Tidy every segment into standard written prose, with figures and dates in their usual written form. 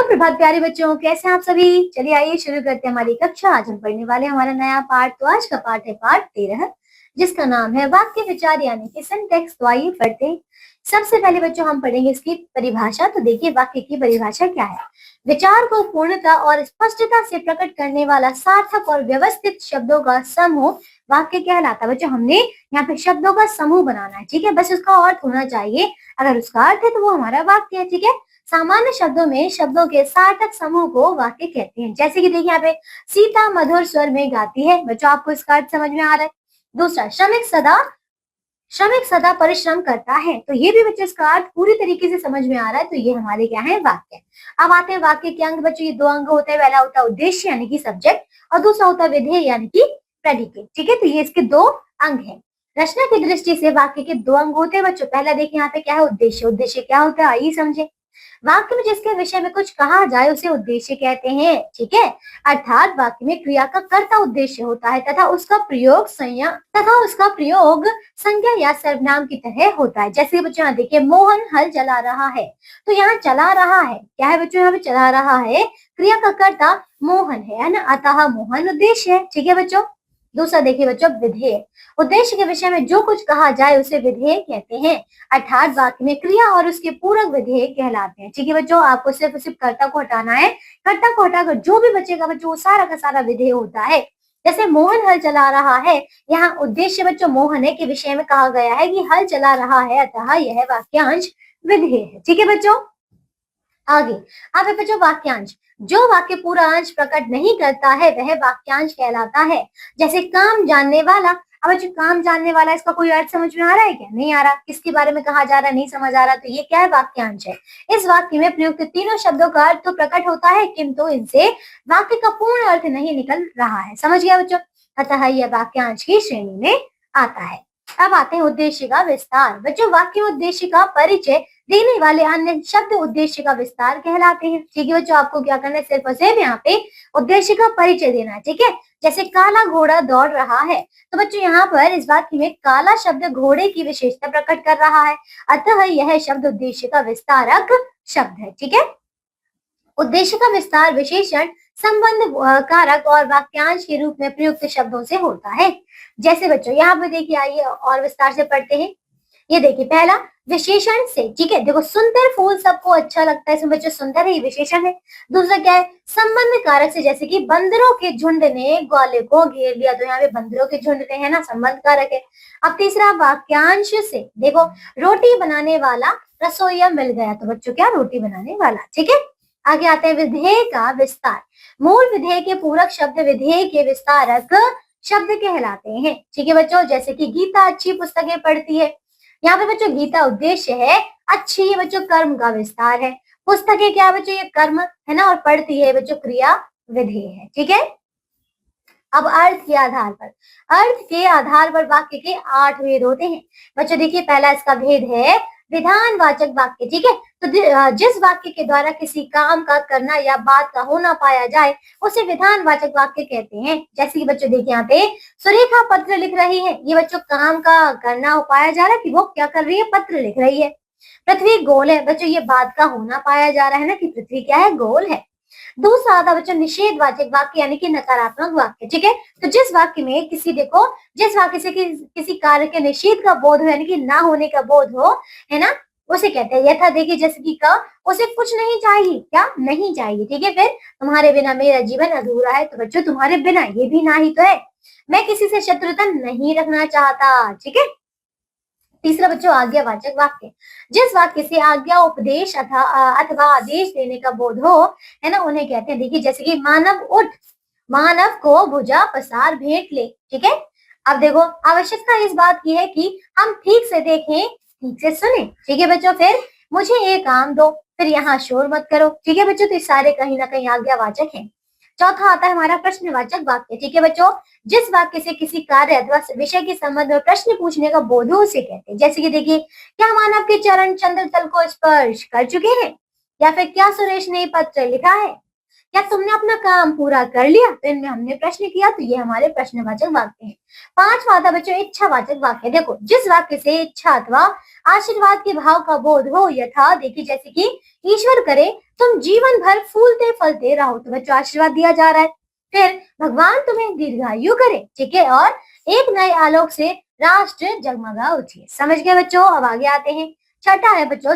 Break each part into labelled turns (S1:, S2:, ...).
S1: सुप्रभात प्यारे बच्चों, कैसे हैं आप सभी। चलिए आइए शुरू करते हैं हमारी कक्षा। आज हम पढ़ने वाले हैं हमारा नया पाठ। तो आज का पाठ है पाठ 13, जिसका नाम है वाक्य विचार यानी कि सिंटैक्स। तो आइए पढ़ते हैं। सबसे पहले बच्चों हम पढ़ेंगे इसकी परिभाषा। तो देखिए वाक्य की परिभाषा क्या है। विचार को पूर्णता और स्पष्टता से प्रकट करने वाला सार्थक और व्यवस्थित शब्दों का समूह वाक्य कहलाता है। बच्चों हमने यहाँ पे शब्दों का समूह बनाना है, ठीक है। बस उसका अर्थ होना चाहिए। अगर उसका अर्थ है तो वो हमारा वाक्य है, ठीक है। सामान्य शब्दों में शब्दों के सार्थक समूह को वाक्य कहते हैं। जैसे कि देखिए यहाँ पे सीता मधुर स्वर में गाती है। बच्चों आपको इसका अर्थ समझ में आ रहा है। दूसरा, श्रमिक सदा परिश्रम करता है। तो ये भी बच्चों इसका अर्थ पूरी तरीके से समझ में आ रहा है। तो ये हमारे क्या है, वाक्य। अब आते हैं वाक्य के अंग। बच्चों ये दो अंग होते हैं। पहला होता है उद्देश्य यानी कि सब्जेक्ट, और दूसरा होता है विधेय यानी कि प्रेडिकेट, ठीक है। तो ये इसके दो अंग है। रचना की दृष्टि से वाक्य के दो अंग होते हैं बच्चों। पहला देखिए यहाँ पे क्या है, उद्देश्य। उद्देश्य क्या होता है आइए समझे। वाक्य में जिसके विषय में कुछ कहा जाए उसे उद्देश्य कहते हैं, ठीक है। अर्थात वाक्य में क्रिया का कर्ता उद्देश्य होता है तथा उसका प्रयोग संज्ञा या सर्वनाम की तरह होता है। जैसे बच्चों यहाँ देखिए मोहन हल चला रहा है। तो यहाँ चला रहा है क्या है बच्चों, यहाँ पे चला रहा है, क्रिया का कर्ता मोहन है ना, अतः मोहन उद्देश्य है, ठीक है बच्चों। दूसरा देखिए बच्चों विधेय। उद्देश्य के विषय में जो कुछ कहा जाए उसे विधेय कहते हैं। अर्थात वाक्य में क्रिया और उसके पूरक विधेय कहलाते हैं, ठीक है बच्चों। आपको सिर्फ कर्ता को हटाना है। कर्ता को हटाकर जो भी बचेगा बच्चों वो सारा का सारा विधेय होता है। जैसे मोहन हल चला रहा है, यहाँ उद्देश्य बच्चों मोहन है के विषय में कहा गया है कि हल चला रहा है, अतः यह वाक्यांश विधेय है, ठीक है बच्चों। आगे अब है बच्चों वाक्यांश। जो वाक्य पूरा अंश प्रकट नहीं करता है वह वाक्यांश कहलाता है। जैसे काम जानने वाला। अब जो काम जानने वाला, इसका कोई अर्थ समझ में आ रहा है क्या, नहीं आ रहा। किसके बारे में कहा जा रहा है, नहीं समझ आ रहा। तो ये क्या है, वाक्यांश है। इस वाक्य में प्रयुक्त तीनों शब्दों का अर्थ तो प्रकट होता है, किंतु इनसे वाक्य का पूर्ण अर्थ नहीं निकल रहा है। समझ गया बच्चों। अतः यह वाक्यांश की श्रेणी में आता है। अब आते हैं उद्देश्य का विस्तार। बच्चों वाक्य में उद्देश्य का परिचय देने वाले अन्य शब्द उद्देश्य का विस्तार कहलाते हैं, ठीक है बच्चों। आपको क्या करना है, सिर्फ और सिर्फ यहाँ पे उद्देश्य का परिचय देना है, ठीक है। जैसे काला घोड़ा दौड़ रहा है। तो बच्चों यहाँ पर इस वाक्य में काला शब्द घोड़े की विशेषता प्रकट कर रहा है, अतः यह शब्द उद्देश्य का विस्तारक शब्द है, ठीक है। उद्देश्य का विस्तार विशेषण संबंध कारक और वाक्यांश के रूप में प्रयुक्त शब्दों से होता है। जैसे बच्चों यहाँ पे देखिए, आइए और विस्तार से पढ़ते हैं। ये देखिए पहला विशेषण से, ठीक है। देखो सुंदर फूल सबको अच्छा लगता है, इसमें बच्चों सुंदर है, ये विशेषण है। दूसरा क्या है, संबंध कारक से, जैसे कि बंदरों के झुंड ने ग्वाले को घेर लिया। तो यहाँ पे बंदरों के झुंड ने है ना, संबंध कारक है। अब तीसरा वाक्यांश से, देखो रोटी बनाने वाला रसोईया मिल गया। तो बच्चों क्या, रोटी बनाने वाला, ठीक है। आगे आते हैं विधेय का विस्तार। मूल विधेय के पूरक शब्द विधेय के विस्तारक शब्द कहलाते हैं, ठीक है बच्चों। जैसे कि गीता अच्छी पुस्तकें पढ़ती है। यहाँ पे बच्चों गीता उद्देश्य है, अच्छी ये बच्चों कर्म का विस्तार है। पुस्तकें क्या बच्चों, ये कर्म है ना, और पढ़ती है बच्चों क्रिया विधेय है, ठीक है। अब अर्थ के आधार पर वाक्य के 8 भेद होते हैं। बच्चों देखिए पहला इसका भेद है विधानवाचक वाक्य, ठीक है। तो जिस वाक्य के द्वारा किसी काम का करना या बात का होना पाया जाए उसे विधानवाचक वाक्य कहते हैं। जैसे कि बच्चों देखिए यहाँ पे सुरेखा पत्र लिख रही है। ये बच्चों काम का करना हो पाया जा रहा है कि वो क्या कर रही है, पत्र लिख रही है। पृथ्वी गोल है। बच्चों ये बात का होना पाया जा रहा है ना कि पृथ्वी क्या है, गोल है। दूसरा आता बच्चों निषेधवाचक वाक्य यानी कि नकारात्मक वाक्य, ठीक है। तो जिस वाक्य में जिस वाक्य से किसी कार्य के निषेध का बोध हो यानी कि ना होने का बोध हो, है ना, उसे कहते हैं। यथा देखिए जैसे कि उसे कुछ नहीं चाहिए, क्या नहीं चाहिए, ठीक है। फिर तुम्हारे बिना मेरा जीवन अधूरा है। तो बच्चों तुम्हारे बिना, ये भी ना ही तो है। मैं किसी से शत्रुता नहीं रखना चाहता, ठीक है। तीसरा बच्चों आज्ञावाचक वाक्य। जिस वाक्य से आज्ञा, उपदेश अथवा आदेश देने का बोध हो, है ना, उन्हें कहते हैं। देखिए जैसे कि मानव उठ, मानव को भुजा पसार भेंट ले, ठीक है। अब देखो आवश्यकता इस बात की है कि हम ठीक से देखें, ठीक से सुने, ठीक है बच्चों। फिर मुझे ये काम दो, फिर यहाँ शोर मत करो, ठीक है बच्चों। तो ये सारे कहीं ना कहीं आज्ञावाचक हैं। चौथा आता है हमारा प्रश्नवाचक वाक्य, ठीक है बच्चों। जिस वाक्य से किसी कार्य अथवा विषय के संबंध में प्रश्न पूछने का बोध हो उसे कहते हैं। जैसे कि देखिए क्या मानव के चरण चंद्र तल को स्पर्श कर चुके हैं, या फिर क्या सुरेश ने पत्र लिखा है, क्या तुमने अपना काम पूरा कर लिया। तो इनमें हमने प्रश्न किया, तो ये हमारे प्रश्नवाचक वाक्य हैं। पांचवा आता बच्चों इच्छावाचक वाक्य। देखो जिस वाक्य से इच्छा अथवा आशीर्वाद के भाव का बोध हो, यथा देखिए जैसे कि ईश्वर करे तुम जीवन भर फूलते फलते रहो। तो बच्चों आशीर्वाद दिया जा रहा है। फिर भगवान तुम्हें दीर्घायु करे, ठीक है, और एक नए आलोक से राष्ट्र जगमगा उठे। समझ गए बच्चों? अब आगे आते हैं। छठा है बच्चों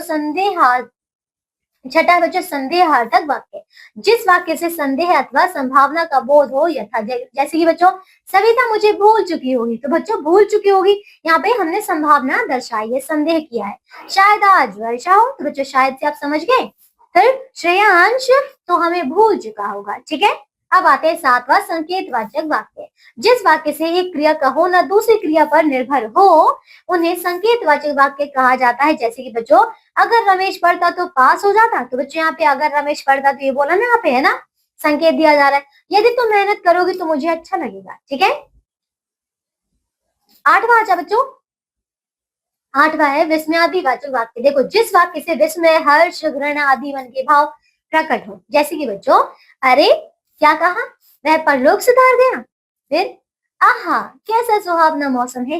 S1: संदेहार्थक वाक्य। जिस वाक्य से संदेह अथवा संभावना का बोध हो यथा, जैसे कि बच्चों सविता मुझे भूल चुकी होगी, तो बच्चों भूल चुकी होगी यहाँ पे हमने संभावना दर्शाई है, संदेह किया है। शायद आज वर्षा हो, तो बच्चों शायद से आप समझ गए। फिर श्रेयांश तो हमें भूल चुका होगा, ठीक है। अब आते हैं सातवां संकेतवाचक वाक्य। जिस वाक्य से एक क्रिया का होना दूसरी क्रिया पर निर्भर हो उन्हें संकेतवाचक वाक्य कहा जाता है। जैसे कि बच्चों अगर रमेश पढ़ता तो पास हो जाता, तो बच्चों यहाँ पे अगर रमेश पढ़ता तो ये बोला ना, यहाँ पे है ना, संकेत दिया जा रहा है। यदि तुम मेहनत करोगी तो मुझे अच्छा लगेगा, ठीक है। आठवां अच्छा बच्चों, आठवां है विस्मयादिवाचक वाक्य। देखो जिस वाक्य से विस्मय, हर्ष, घृणा आदि मन के भाव प्रकट हो। जैसे कि बच्चों अरे क्या कहा, वह परलोक सिधार गया। फिर आहा कैसा सुहावना मौसम है,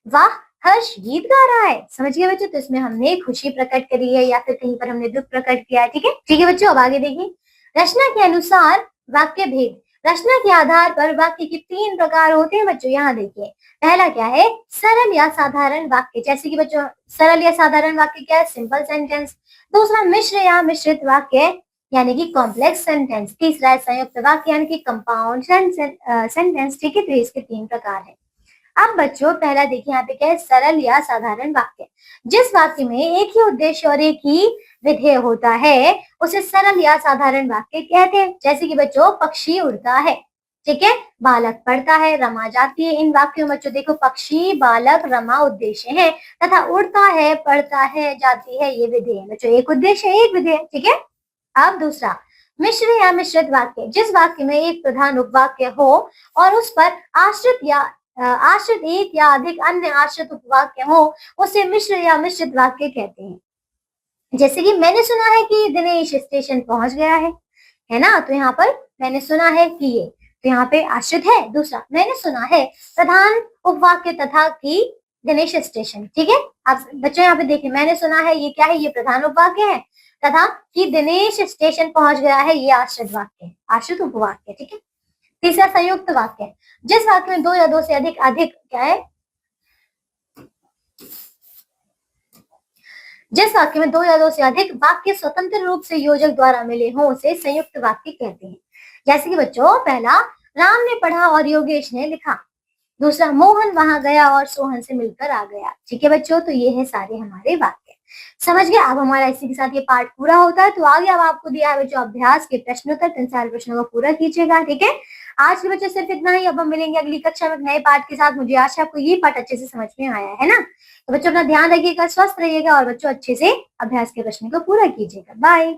S1: वाह हर्ष गीत गा रहा है। समझ गए बच्चों? तो इसमें हमने खुशी प्रकट करी है या फिर कहीं पर हमने दुख प्रकट किया है, ठीक है। ठीक है बच्चों, अब आगे देखिए। रचना के अनुसार वाक्य भेद। रचना के आधार पर वाक्य के 3 प्रकार होते हैं बच्चों। यहाँ देखिए पहला क्या है, सरल या साधारण वाक्य। जैसे कि बच्चों सरल या साधारण वाक्य क्या है, सिंपल सेंटेंस। दूसरा मिश्र या मिश्रित वाक्य यानी कि कॉम्प्लेक्स सेंटेंस। तीसरा है संयुक्त वाक्य यानी कि कंपाउंड सेंटेंस, ठीक है। तो इसके 3 प्रकार है। अब बच्चों पहला देखिए यहाँ पे क्या है, सरल या साधारण वाक्य। जिस वाक्य में एक ही उद्देश्य और एक ही विधेय होता है उसे सरल या साधारण वाक्य कहते हैं। जैसे कि बच्चों पक्षी उड़ता है, ठीक है, बालक पढ़ता है, रमा जाती है। इन वाक्यों में बच्चों देखो पक्षी, बालक, रमा उद्देश्य है तथा उड़ता है, पढ़ता है, जाती है ये विधेय है। बच्चों एक उद्देश्य एक विधेय, ठीक है। अब दूसरा मिश्र या मिश्रित वाक्य। जिस वाक्य में एक प्रधान उपवाक्य हो और उस पर आश्रित एक या अधिक अन्य आश्रित उपवाक्य हो उसे मिश्र या मिश्रित वाक्य कहते हैं। जैसे कि मैंने सुना है कि दिनेश स्टेशन पहुंच गया है ना। तो यहाँ पर मैंने सुना है कि ये, तो यहाँ पे आश्रित है। दूसरा मैंने सुना है प्रधान उपवाक्य तथा कि दिनेश स्टेशन, ठीक है। आप बच्चों यहाँ पे देखिए मैंने सुना है ये क्या है, ये प्रधान उपवाक्य है तथा कि दिनेश स्टेशन पहुंच गया है ये आश्रित वाक्य, आश्रित उपवाक्य, ठीक है। तीसरा संयुक्त वाक्य। जिस वाक्य में 2 या 2 से अधिक क्या है, जिस वाक्य में 2 या 2 से अधिक वाक्य स्वतंत्र रूप से योजक द्वारा मिले हों उसे संयुक्त वाक्य कहते हैं। जैसे कि बच्चों पहला राम ने पढ़ा और योगेश ने लिखा। दूसरा मोहन वहां गया और सोहन से मिलकर आ गया, ठीक है बच्चों। तो ये है सारे हमारे वाक्य। समझ गए? अब हमारा इसी के साथ ये पार्ट पूरा होता है। तो आगे अब आपको दिया है बच्चों अभ्यास के प्रश्नोत्तर, 3 सारे प्रश्नों को पूरा कीजिएगा, ठीक है। आज के बच्चों सिर्फ इतना ही। अब हम मिलेंगे अगली कक्षा में एक नए पाठ के साथ। मुझे आशा आपको ये पाठ अच्छे से समझ में आया है ना। तो बच्चों अपना ध्यान रखिएगा, स्वस्थ रहिएगा और बच्चों अच्छे से अभ्यास के प्रश्न को पूरा कीजिएगा। बाय।